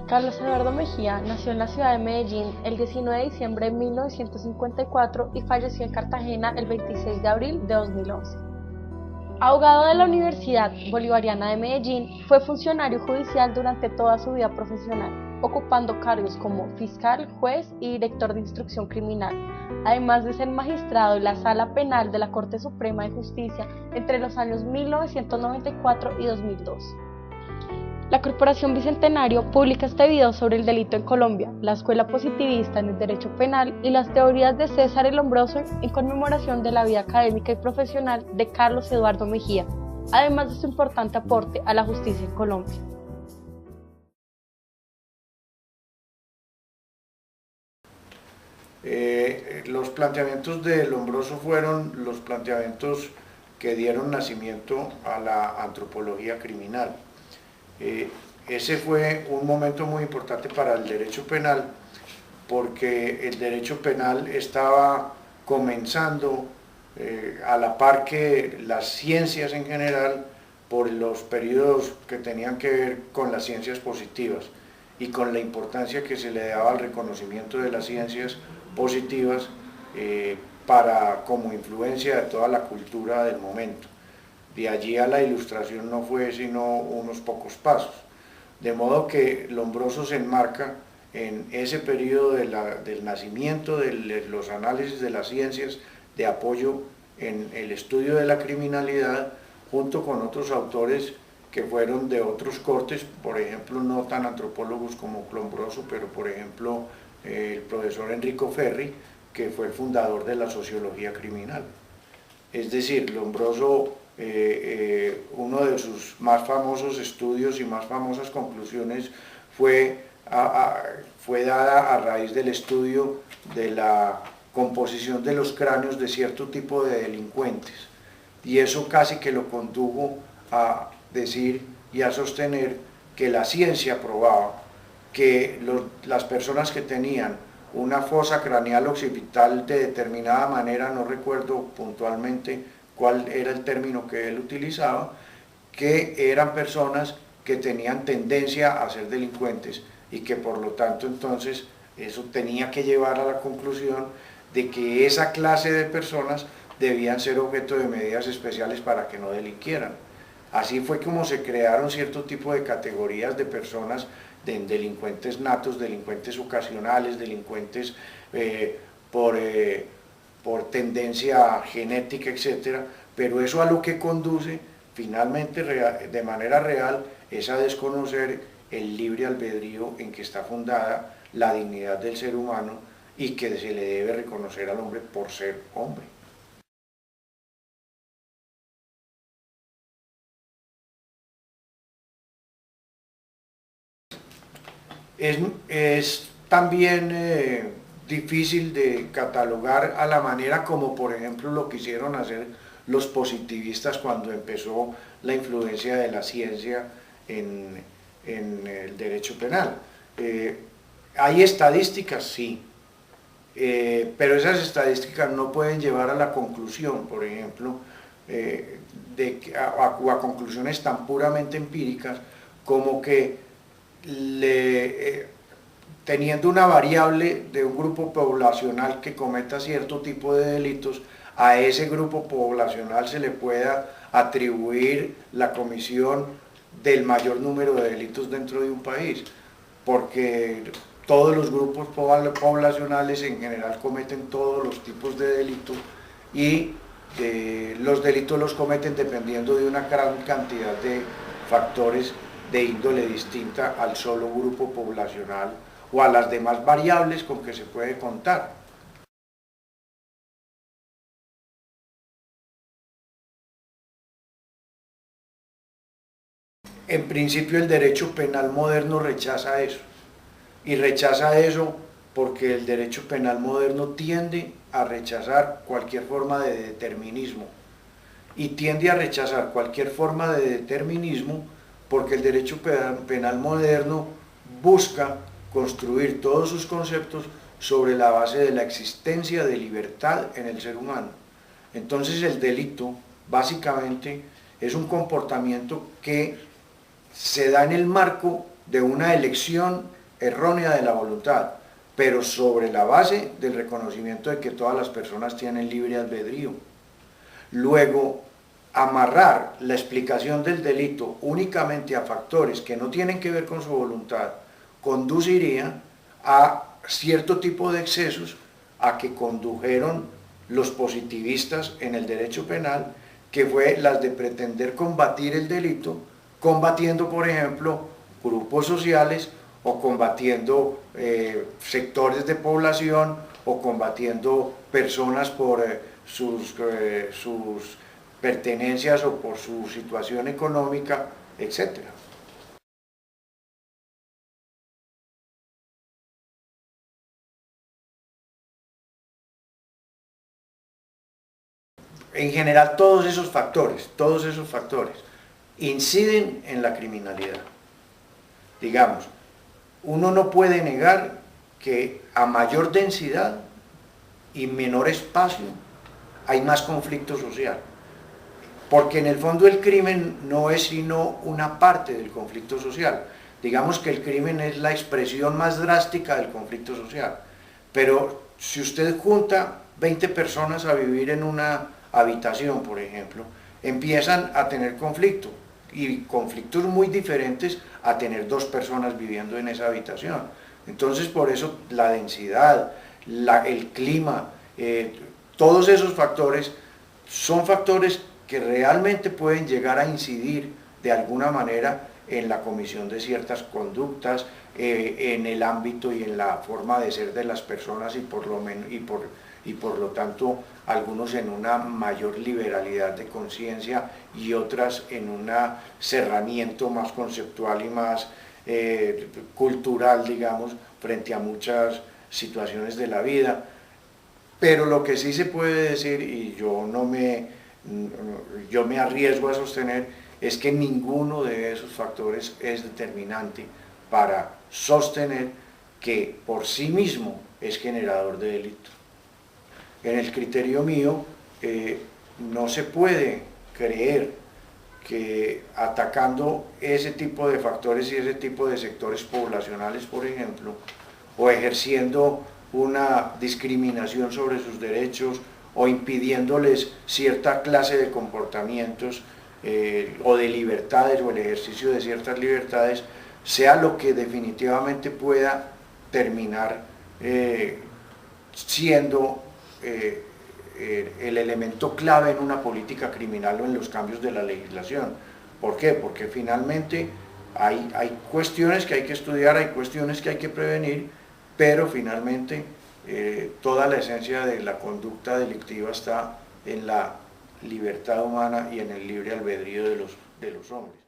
Carlos Eduardo Mejía nació en la ciudad de Medellín el 19 de diciembre de 1954 y falleció en Cartagena el 26 de abril de 2011. Abogado de la Universidad Bolivariana de Medellín, fue funcionario judicial durante toda su vida profesional, ocupando cargos como fiscal, juez y director de instrucción criminal, además de ser magistrado en la Sala Penal de la Corte Suprema de Justicia entre los años 1994 y 2002. La Corporación Bicentenario publica este video sobre el delito en Colombia, la escuela positivista en el derecho penal y las teorías de César el Hombroso en conmemoración de la vida académica y profesional de Carlos Eduardo Mejía, además de su importante aporte a la justicia en Colombia. Los planteamientos de Lombroso fueron los planteamientos que dieron nacimiento a la antropología criminal. Ese fue un momento muy importante para el derecho penal, porque el derecho penal estaba comenzando a la par que las ciencias en general, por los periodos que tenían que ver con las ciencias positivas y con la importancia que se le daba al reconocimiento de las ciencias positivas como influencia de toda la cultura del momento. De allí a la Ilustración no fue sino unos pocos pasos. De modo que Lombroso se enmarca en ese periodo del nacimiento de los análisis de las ciencias de apoyo en el estudio de la criminalidad, junto con otros autores que fueron de otros cortes, por ejemplo, no tan antropólogos como Lombroso, pero por ejemplo el profesor Enrico Ferri, que fue el fundador de la sociología criminal. Es decir, Lombroso, uno de sus más famosos estudios y más famosas conclusiones fue dada a raíz del estudio de la composición de los cráneos de cierto tipo de delincuentes, y eso casi que lo condujo a decir y a sostener que la ciencia probaba que las personas que tenían una fosa craneal occipital de determinada manera, no recuerdo puntualmente cuál era el término que él utilizaba, que eran personas que tenían tendencia a ser delincuentes y que por lo tanto entonces eso tenía que llevar a la conclusión de que esa clase de personas debían ser objeto de medidas especiales para que no delinquieran. Así fue como se crearon cierto tipo de categorías de personas, de delincuentes natos, delincuentes ocasionales, delincuentes por tendencia genética, etc. Pero eso a lo que conduce finalmente de manera real es a desconocer el libre albedrío en que está fundada la dignidad del ser humano y que se le debe reconocer al hombre por ser hombre. Es también difícil de catalogar a la manera como por ejemplo lo quisieron hacer los positivistas cuando empezó la influencia de la ciencia en el derecho penal. ¿Hay estadísticas? Sí, pero esas estadísticas no pueden llevar a la conclusión, por ejemplo, o a conclusiones tan puramente empíricas como que teniendo una variable de un grupo poblacional que cometa cierto tipo de delitos, a ese grupo poblacional se le pueda atribuir la comisión del mayor número de delitos dentro de un país, porque todos los grupos poblacionales en general cometen todos los tipos de delitos y los delitos los cometen dependiendo de una gran cantidad de factores de índole distinta al solo grupo poblacional o a las demás variables con que se puede contar. En principio el derecho penal moderno rechaza eso, y rechaza eso porque el derecho penal moderno tiende a rechazar cualquier forma de determinismo, y tiende a rechazar cualquier forma de determinismo porque el derecho penal moderno busca construir todos sus conceptos sobre la base de la existencia de libertad en el ser humano. Entonces el delito básicamente es un comportamiento que se da en el marco de una elección errónea de la voluntad, pero sobre la base del reconocimiento de que todas las personas tienen libre albedrío. Luego, amarrar la explicación del delito únicamente a factores que no tienen que ver con su voluntad conduciría a cierto tipo de excesos a que condujeron los positivistas en el derecho penal, que fue las de pretender combatir el delito, combatiendo, por ejemplo, grupos sociales o combatiendo sectores de población o combatiendo personas por sus pertenencias o por su situación económica, etc. En general, todos esos factores inciden en la criminalidad. Digamos, uno no puede negar que a mayor densidad y menor espacio hay más conflicto social, porque en el fondo el crimen no es sino una parte del conflicto social. Digamos que el crimen es la expresión más drástica del conflicto social, pero si usted junta 20 personas a vivir en una habitación, por ejemplo, empiezan a tener conflicto, y conflictos muy diferentes a tener dos personas viviendo en esa habitación. Entonces, por eso la densidad, el clima, todos esos factores son factores que realmente pueden llegar a incidir de alguna manera en la comisión de ciertas conductas, en el ámbito y en la forma de ser de las personas, y por lo tanto algunos en una mayor liberalidad de conciencia y otras en un cerramiento más conceptual y más cultural, digamos, frente a muchas situaciones de la vida. Pero lo que sí se puede decir, y yo me arriesgo a sostener, es que ninguno de esos factores es determinante para sostener que por sí mismo es generador de delito. En el criterio mío, no se puede creer que atacando ese tipo de factores y ese tipo de sectores poblacionales, por ejemplo, o ejerciendo una discriminación sobre sus derechos o impidiéndoles cierta clase de comportamientos o de libertades o el ejercicio de ciertas libertades, sea lo que definitivamente pueda terminar siendo el elemento clave en una política criminal o en los cambios de la legislación. ¿Por qué? Porque finalmente hay cuestiones que hay que estudiar, hay cuestiones que hay que prevenir, pero finalmente toda la esencia de la conducta delictiva está en la libertad humana y en el libre albedrío de los hombres.